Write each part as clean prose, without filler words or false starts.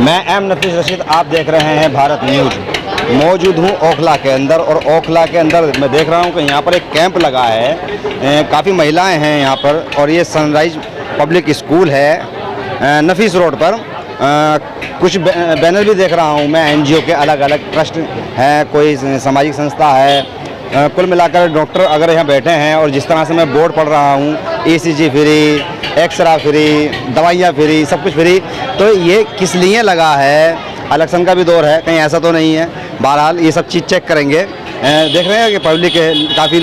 मैं एम नफीस रशीद, आप देख रहे हैं भारत न्यूज़। मौजूद हूँ ओखला के अंदर, और ओखला के अंदर मैं देख रहा हूँ कि यहाँ पर एक कैंप लगा है। काफ़ी महिलाएं हैं यहाँ पर, और ये सनराइज पब्लिक स्कूल है नफीस रोड पर। कुछ बैनर भी देख रहा हूँ मैं, एनजीओ के अलग अलग ट्रस्ट हैं, कोई सामाजिक संस्था है। कुल मिलाकर डॉक्टर अगर यहाँ बैठे हैं, और जिस तरह से मैं बोर्ड पढ़ रहा हूँ, ECG फ्री, एक्सरा फ्री, दवाइयाँ फ्री, सब कुछ फ्री। तो ये किस लिए लगा है? इलेक्शन का भी दौर है, कहीं ऐसा तो नहीं है। बहरहाल ये सब चीज़ चेक करेंगे। देख रहे हैं कि पब्लिक काफ़ी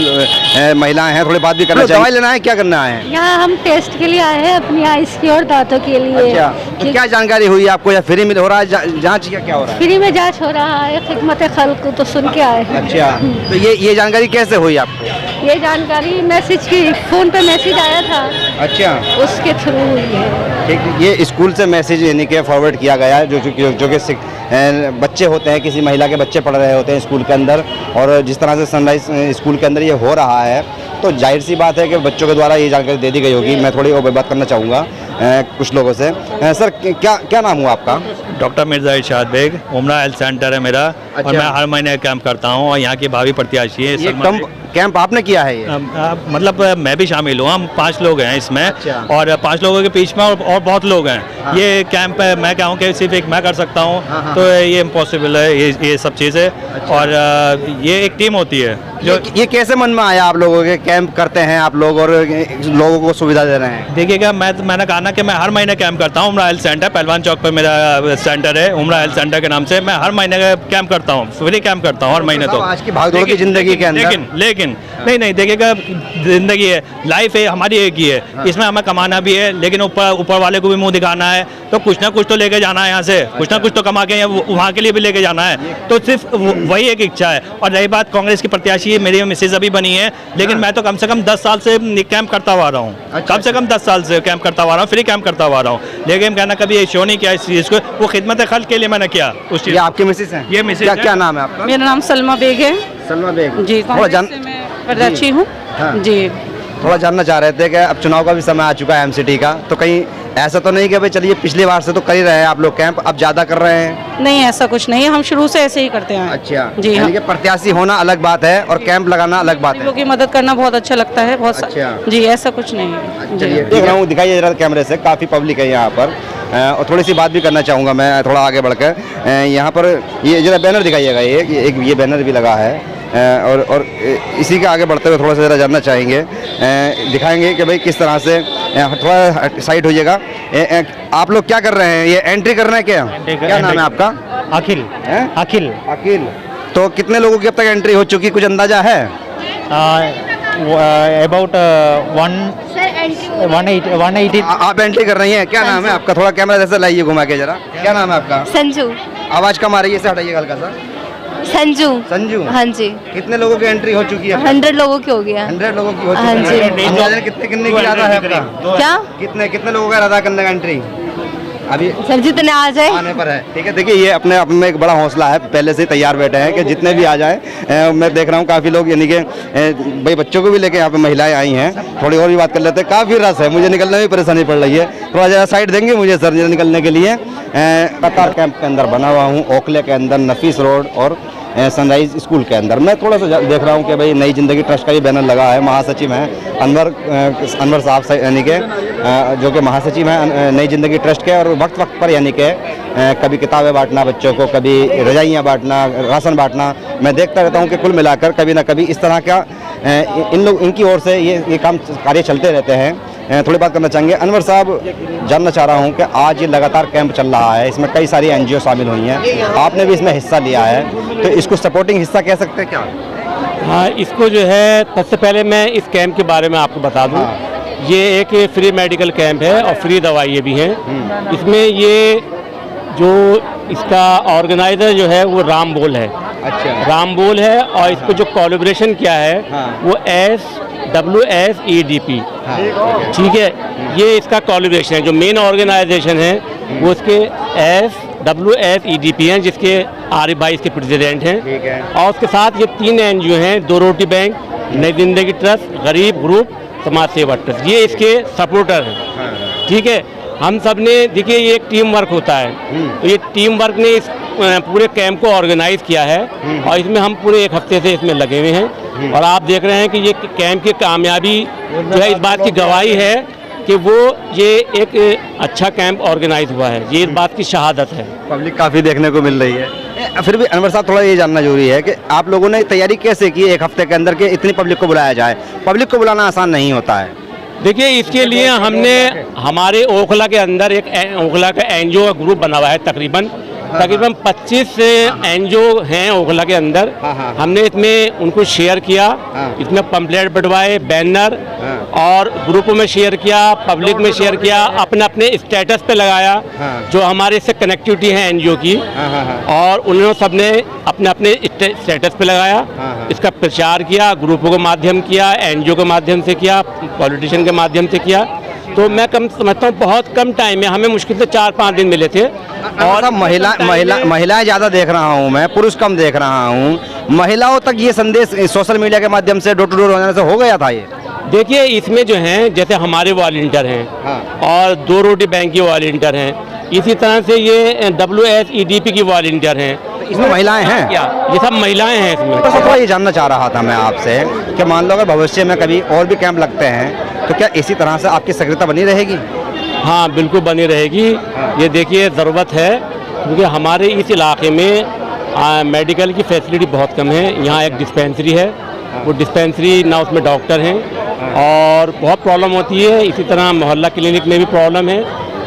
महिलाएं हैं, थोड़ी बात भी करना चाहिए। दवाई लेना है, क्या करना है? यहाँ हम टेस्ट के लिए आए हैं, अपनी आइस की और दांतों के लिए। अच्छा, तो क्या जानकारी हुई आपको, या फ्री में हो रहा है जांच, क्या हो रहा है? फ्री में जांच हो रहा है, खिदमत खल्क तो सुन के आए हैं। अच्छा, तो ये जानकारी कैसे हुई आपको? ये जानकारी मैसेज की, फ़ोन पे मैसेज आया था। अच्छा, उसके थ्रू हुई है। ठीक, ये स्कूल से मैसेज यानी कि फॉरवर्ड किया गया है, जो कि बच्चे होते हैं, किसी महिला के बच्चे पढ़ रहे होते हैं स्कूल के अंदर, और जिस तरह से सनराइज स्कूल के अंदर ये हो रहा है, तो जाहिर सी बात है कि बच्चों के द्वारा ये जानकारी दे दी गई होगी। मैं थोड़ी और बात करना चाहूँगा कुछ लोगों से। सर, क्या नाम हुआ आपका? डॉक्टर मिर्जा इरशाद बेग, उमरा हेल्थ सेंटर है मेरा। अच्छा। और मैं हर महीने कैंप करता हूँ, और यहाँ की भावी प्रत्याशी है। ये कैंप आपने किया है? ये मतलब मैं भी शामिल हुआ, हम 5 लोग हैं इसमें। अच्छा। और 5 लोगों के बीच में और बहुत लोग हैं। हाँ। ये कैंप मैं कहूँ कि सिर्फ एक मैं कर सकता हूँ। हाँ। तो ये इम्पॉसिबल है, ये सब चीज़ें। अच्छा। और ये एक टीम होती है जो ये कैसे मन में आया आप लोगों के? कैंप करते हैं आप लोग और लोगों को सुविधा दे रहे हैं? देखिएगा, मैंने कहा ना कि मैं हर महीने कैंप करता हूँ। उमरा हेल्थ सेंटर पहलवान चौक पर मेरा सेंटर है, उमरा हेल्थ सेंटर के नाम से। मैं हर महीने कैंप करता हूँ, फ्री कैंप करता हूँ हर महीने। तो आज की भागदौड़ की जिंदगी के अंदर लेकिन नहीं देखिएगा, जिंदगी है, लाइफ है हमारी एक ही है। इसमें हमें कमाना भी है, लेकिन ऊपर वाले को भी मुंह दिखाना है। तो कुछ ना कुछ तो लेके जाना है यहाँ से, कुछ ना कुछ तो कमा के वहाँ के लिए भी लेके जाना है। तो सिर्फ वही एक इच्छा है। और रही बात कांग्रेस की प्रत्याशी, मेरी मिसेज अभी बनी है, लेकिन मैं तो कम से कम 10 साल से कैंप करता हुआ रहा हूँ। कम से कम 10 साल से कैंप करता हुआ रहा हूँ, फ्री कैंप करता हुआ रहा हूँ। लेकिन कहना कभी ये शो नहीं किया इस चीज़ को, वो खिदमत खल्क के लिए मैंने किया उस चीज़। ये आपकी मिसेज हैं? ये मिसेज क्या नाम है आपका? मेरा नाम सलमा बेग है। सलमा बेग जी, कांग्रेस से मैं प्रत्याशी हूँ। हाँ। जी, थोड़ा जानना चाह रहे थे कि अब चुनाव का भी समय आ चुका है MCT का, तो कहीं ऐसा तो नहीं कि भाई चलिए पिछली बार से तो कर ही रहे हैं आप लोग कैंप, अब ज़्यादा कर रहे हैं? नहीं, ऐसा कुछ नहीं है, हम शुरू से ऐसे ही करते हैं। अच्छा जी, यानी कि प्रत्याशी होना अलग बात है और कैंप लगाना अलग बात लोगों है। की मदद करना बहुत अच्छा लगता है, बहुत अच्छा। जी, ऐसा कुछ नहीं है। चलिए, देख रहा हूँ, दिखाइए जरा कैमरे से, काफ़ी पब्लिक है यहाँ पर। और थोड़ी सी बात भी करना चाहूँगा मैं, थोड़ा आगे बढ़कर। यहाँ पर ये जरा बैनर दिखाइएगा, ये बैनर भी लगा है। और इसी के आगे बढ़ते हुए थोड़ा सा ज़रा जानना चाहेंगे, दिखाएंगे कि भाई किस तरह से। थोड़ा साइड होइएगा। आप लोग क्या कर रहे हैं? ये एंट्री कर रहे हैं क्या नाम है आपका? अखिल। अखिल। तो कितने लोगों की अब तक एंट्री हो चुकी, कुछ अंदाजा है? अबाउट 180। आप एंट्री कर रही हैं, क्या नाम है आपका? थोड़ा कैमरा जैसे लाइए घुमा के जरा। क्या नाम है आपका? संजू। आवाज़ कम आ रही है, इसे हटाइए हल्का सा। संजू। हाँ जी। कितने लोगों की एंट्री हो चुकी है? 100 लोगों की हो गया। 100 लोगों की हो चुकी हाँ है। जी। अंदाज़न कितने की इरादा है आपका? क्या कितने लोगों का इरादा करने का एंट्री अभी? सर, जितने आ जाए आने पर है। ठीक है, देखिए ये अपने आप में एक बड़ा हौसला है, पहले से तैयार बैठे हैं कि जितने भी आ जाएं। मैं देख रहा हूँ काफ़ी लोग, यानी कि भाई बच्चों को भी लेके यहाँ पे महिलाएं आई हैं। थोड़ी और भी बात कर लेते हैं, काफ़ी रस है, मुझे निकलने में परेशानी पड़ रही है। थोड़ा ज़्यादा साइड देंगे मुझे सर निकलने के लिए। कतार कैंप के अंदर बना हुआ हूँ, ओखले के अंदर नफीस रोड और सनराइज स्कूल के अंदर। मैं थोड़ा सा देख रहा हूँ कि भाई नई जिंदगी ट्रस्ट का ये बैनर लगा है। महासचिव हैं अनवर साहब, यानी कि जो कि महासचिव हैं नई जिंदगी ट्रस्ट के। और वक्त पर यानी कि कभी किताबें बांटना बच्चों को, कभी रजाइयाँ बांटना, राशन बांटना, मैं देखता रहता हूँ कि कुल मिलाकर कभी ना कभी इस तरह का इनकी ओर से ये काम कार्य चलते रहते हैं। थोड़ी बात करना चाहेंगे अनवर साहब, जानना चाह रहा हूँ कि आज ये लगातार कैंप चल रहा है, इसमें कई सारी NGO शामिल हुई हैं, आपने भी इसमें हिस्सा लिया है, तो इसको सपोर्टिंग हिस्सा कह सकते हैं क्या? हाँ, इसको जो है, सबसे पहले मैं इस कैंप के बारे में आपको बता दूं। ये एक फ्री मेडिकल कैंप है और फ्री दवाइयाँ भी हैं। इसमें ये जो इसका ऑर्गेनाइजर जो है वो राम बोल है। अच्छा, राम बोल है। और इसको जो कोलैबोरेशन किया है वो SWSEDP। ठीक है, ये इसका कोलैबोरेशन है। जो मेन ऑर्गेनाइजेशन है वो इसके SWSEDP हैं, जिसके आरिफ भाई इसके प्रेसिडेंट हैं। और उसके साथ ये 3 NGO हैं, दो रोटी बैंक, नई जिंदगी ट्रस्ट, गरीब ग्रुप, समाज सेवा ट्रस्ट, ये इसके सपोर्टर हैं। ठीक है, हम सब ने देखिए ये एक टीम वर्क होता है, तो ये टीम वर्क ने इस पूरे कैंप को ऑर्गेनाइज किया है और इसमें हम पूरे एक हफ्ते से इसमें लगे हुए हैं और आप देख रहे हैं कि ये कैंप की कामयाबी जो है इस बात की गवाही है कि वो ये एक अच्छा कैंप ऑर्गेनाइज हुआ है, ये इस बात की शहादत है। पब्लिक काफ़ी देखने को मिल रही है। फिर भी अनवर साहब थोड़ा ये जानना जरूरी है कि आप लोगों ने तैयारी कैसे की एक हफ्ते के अंदर के इतनी पब्लिक को बुलाया जाए? पब्लिक को बुलाना आसान नहीं होता है। देखिए इसके लिए हमने हमारे ओखला के अंदर एक ओखला का एनजीओ का ग्रुप बना हुआ है, तकरीबन 25 एनजीओ हैं ओखला के अंदर। हमने इसमें उनको शेयर किया, इसमें पंपलेट बंटवाए, बैनर और ग्रुपों में शेयर किया, पब्लिक में शेयर किया, अपने अपने स्टेटस पे लगाया जो हमारे से कनेक्टिविटी है एनजीओ की, और उन्होंने सबने अपने अपने स्टेटस पे लगाया। इसका प्रचार किया, ग्रुपों के माध्यम किया, एनजीओ के माध्यम से किया, पॉलिटिशियन के माध्यम से किया। तो मैं कम समझता हूँ बहुत कम टाइम में, हमें मुश्किल से 4-5 दिन मिले थे। और महिलाएं ज़्यादा देख रहा हूँ मैं, पुरुष कम देख रहा हूँ। महिलाओं तक ये संदेश सोशल मीडिया के माध्यम से डोर टू डोर होने से हो गया था ये? देखिए इसमें जो हैं जैसे हमारे वॉलंटियर हैं और 2 रोटी बैंक के वॉलंटियर हैं, इसी तरह से ये WSEDP की वॉलंटियर हैं। इसमें महिलाएं हैं क्या? ये सब महिलाएं हैं इसमें। तो थोड़ा ये जानना चाह रहा था मैं आपसे कि मान लो अगर भविष्य में कभी और भी कैंप लगते हैं तो क्या इसी तरह से आपकी सक्रियता बनी रहेगी? हाँ बिल्कुल बनी रहेगी। ये देखिए ज़रूरत है क्योंकि हमारे इस इलाके में मेडिकल की फैसिलिटी बहुत कम है। यहाँ एक डिस्पेंसरी है, वो डिस्पेंसरी ना उसमें डॉक्टर हैं और बहुत प्रॉब्लम होती है। इसी तरह मोहल्ला क्लिनिक में भी प्रॉब्लम है,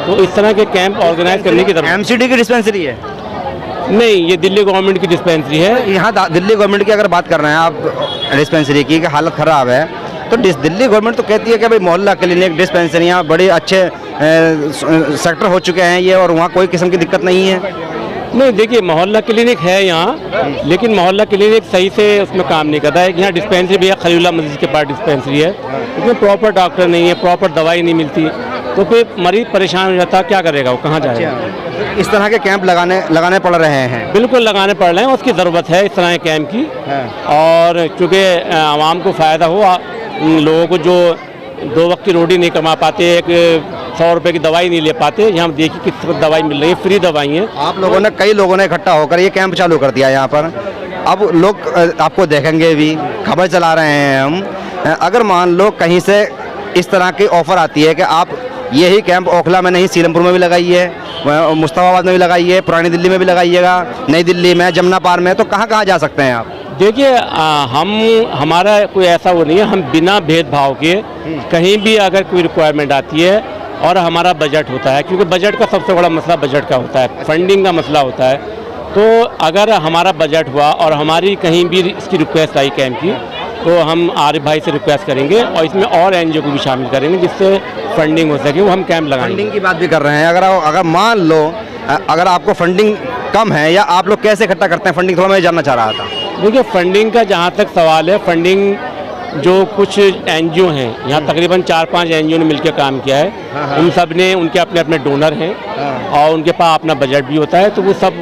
तो इस तरह के कैंप ऑर्गेनाइज करने की जरूरत। MCD की डिस्पेंसरी है? नहीं, ये दिल्ली गवर्नमेंट की डिस्पेंसरी है। यहाँ दिल्ली गवर्नमेंट की अगर बात कर रहे हैं आप डिस्पेंसरी की हालत ख़राब है, तो दिल्ली गवर्नमेंट तो कहती है कि भाई मोहल्ला क्लिनिक डिस्पेंसरियाँ बड़े अच्छे सेक्टर हो चुके हैं ये, और वहाँ कोई किस्म की दिक्कत नहीं है। नहीं देखिए मोहल्ला क्लिनिक है यहाँ, लेकिन मोहल्ला क्लिनिक सही से उसमें काम नहीं करता है। यहाँ डिस्पेंसरी भी है, खलीलुल्लाह मस्जिद के पास डिस्पेंसरी है, उसमें प्रॉपर डॉक्टर नहीं है, प्रॉपर दवाई नहीं मिलती, तो फिर मरीज परेशान हो जाता है, क्या करेगा वो, कहाँ जाएगा। इस तरह के कैंप लगाने पड़ रहे हैं? बिल्कुल लगाने पड़ रहे हैं, उसकी ज़रूरत है इस तरह के कैंप की। और चूँकि आवाम को फ़ायदा हो, लोगों को जो 2 वक्त की रोटी नहीं कमा पाते, एक 100 रुपये की दवाई नहीं ले पाते, यहाँ देखिए किस वक्त दवाई मिल रही है, फ्री दवाई है। आप लोगों ने, कई लोगों ने इकट्ठा होकर ये कैंप चालू कर दिया यहाँ पर। अब लोग आपको देखेंगे भी, खबर चला रहे हैं हम। अगर मान लो कहीं से इस तरह की ऑफर आती है कि आप यही कैंप ओखला में नहीं, सीलमपुर में भी लगाइए, मुस्तफाबाद में भी लगाइए, पुरानी दिल्ली में भी लगाइएगा, नई दिल्ली में, जमुना पार में, तो कहाँ कहाँ जा सकते हैं आप? देखिए हमारा कोई ऐसा वो नहीं है, हम बिना भेदभाव के कहीं भी अगर कोई रिक्वायरमेंट आती है, और हमारा बजट होता है, क्योंकि बजट का सबसे बड़ा मसला बजट का होता है, फंडिंग का मसला होता है। तो अगर हमारा बजट हुआ और हमारी कहीं भी इसकी रिक्वेस्ट आई कैंप की, तो हम आरिफ भाई से रिक्वेस्ट करेंगे और इसमें और एनजीओ को भी शामिल करेंगे जिससे फंडिंग हो सके, वो हम कैंप लगाएंगे। फंडिंग की बात भी कर रहे हैं। अगर मान लो अगर आपको फंडिंग कम है, या आप लोग कैसे इकट्ठा करते हैं फंडिंग, थोड़ा मैं जानना चाह रहा था। देखिए फंडिंग का जहाँ तक सवाल है, फंडिंग जो कुछ एनजीओ हैं यहाँ, तकरीबन 4-5 एनजीओ ने मिलकर काम किया है, उन सब ने, उनके अपने अपने डोनर हैं और उनके पास अपना बजट भी होता है, तो वो सब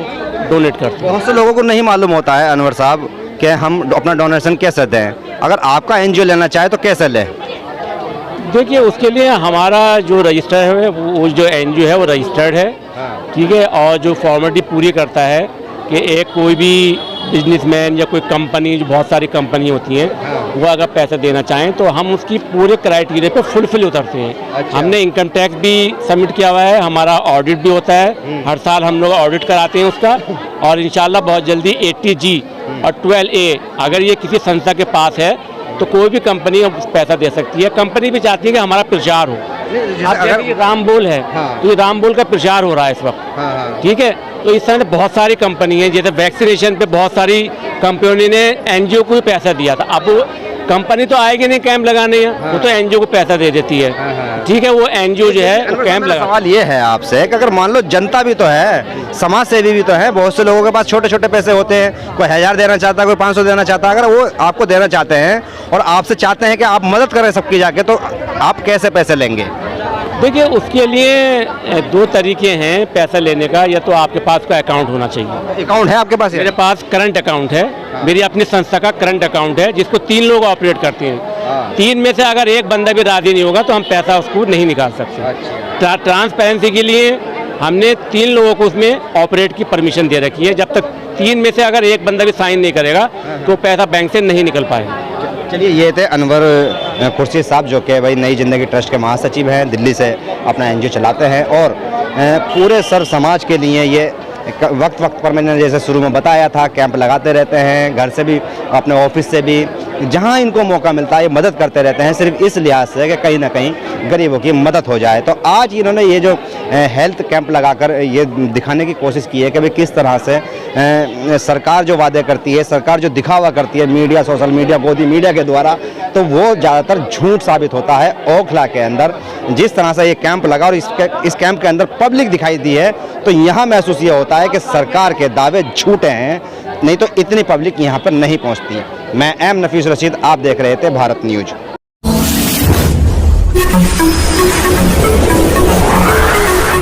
डोनेट करते हैं। बहुत से लोगों को नहीं मालूम होता है अनवर साहब कि हम अपना डोनेशन कैसे दें। अगर आपका एनजीओ लेना चाहे तो कैसे लें? देखिए उसके लिए हमारा जो रजिस्टर है, वो जो एनजीओ है वो रजिस्टर्ड है, ठीक है, और जो फॉर्मेलिटी पूरी करता है कि एक कोई भी बिजनेसमैन या कोई कंपनी, जो बहुत सारी कंपनी होती हैं, वो अगर पैसे देना चाहें तो हम उसकी पूरे क्राइटेरिया पे फुलफिल उतरते हैं। अच्छा। हमने इनकम टैक्स भी सबमिट किया हुआ है, हमारा ऑडिट भी होता है, हर साल हम लोग ऑडिट कराते हैं उसका, और इंशाल्लाह बहुत जल्दी 80G और 12A अगर ये किसी संस्था के पास है तो कोई भी कंपनी पैसा दे सकती है। कंपनी भी चाहती है कि हमारा प्रचार हो। अगर ये राम बोल है, तो ये राम बोल का प्रचार हो रहा है इस वक्त, ठीक है। तो इस तरह बहुत सारी कंपनी है, जैसे वैक्सीनेशन पे बहुत सारी कंपनी ने एनजीओ को भी पैसा दिया था। अब कंपनी तो आएगी नहीं कैंप लगाने, वो तो एनजीओ को पैसा दे देती है, ठीक है। वो एनजीओ जो है वो कैंप लगा। सवाल ये है आपसे कि अगर मान लो जनता भी तो है, समाज सेवी भी तो है, बहुत से लोगों के पास छोटे छोटे पैसे होते हैं, कोई 1000 देना चाहता है, कोई 500 देना चाहता है, अगर वो आपको देना चाहते हैं और आपसे चाहते हैं कि आप मदद करें सबकी जाके, तो आप कैसे पैसे लेंगे? देखिए उसके लिए 2 तरीके हैं पैसा लेने का। या तो आपके पास का अकाउंट होना चाहिए। अकाउंट है आपके पास? मेरे पास करंट अकाउंट है, मेरी अपनी संस्था का करंट अकाउंट है, जिसको 3 लोग ऑपरेट करते हैं। 3 में से अगर एक बंदा भी राजी नहीं होगा तो हम पैसा उसको नहीं निकाल सकते। ट्रांसपेरेंसी के लिए हमने 3 लोगों को उसमें ऑपरेट की परमिशन दे रखी है। जब तक 3 में से अगर एक बंदा भी साइन नहीं करेगा तो पैसा बैंक से नहीं निकल पाएगा। चलिए, ये थे अनवर खुर्शीद साहब, जो कि भाई नई ज़िंदगी ट्रस्ट के महासचिव हैं, दिल्ली से अपना एनजीओ चलाते हैं और पूरे सर समाज के लिए ये वक्त पर मैंने जैसे शुरू में बताया था कैंप लगाते रहते हैं, घर से भी अपने ऑफिस से भी जहां इनको मौका मिलता है ये मदद करते रहते हैं, सिर्फ इस लिहाज से कि कहीं ना कहीं गरीबों की मदद हो जाए। तो आज इन्होंने ये जो हेल्थ कैंप लगाकर ये दिखाने की कोशिश की है कि भाई किस तरह से सरकार जो वादे करती है, सरकार जो दिखावा करती है मीडिया, सोशल मीडिया, गोदी मीडिया के द्वारा, तो वो ज़्यादातर झूठ साबित होता है। ओखला के अंदर जिस तरह से ये कैंप लगा और इस कैंप के अंदर पब्लिक दिखाई दी है, तो यहाँ महसूस ये होता है कि सरकार के दावे झूठे हैं, नहीं तो इतनी पब्लिक यहाँ पर नहीं पहुँचती। मैं एम नफीस रशीद, आप देख रहे थे भारत न्यूज।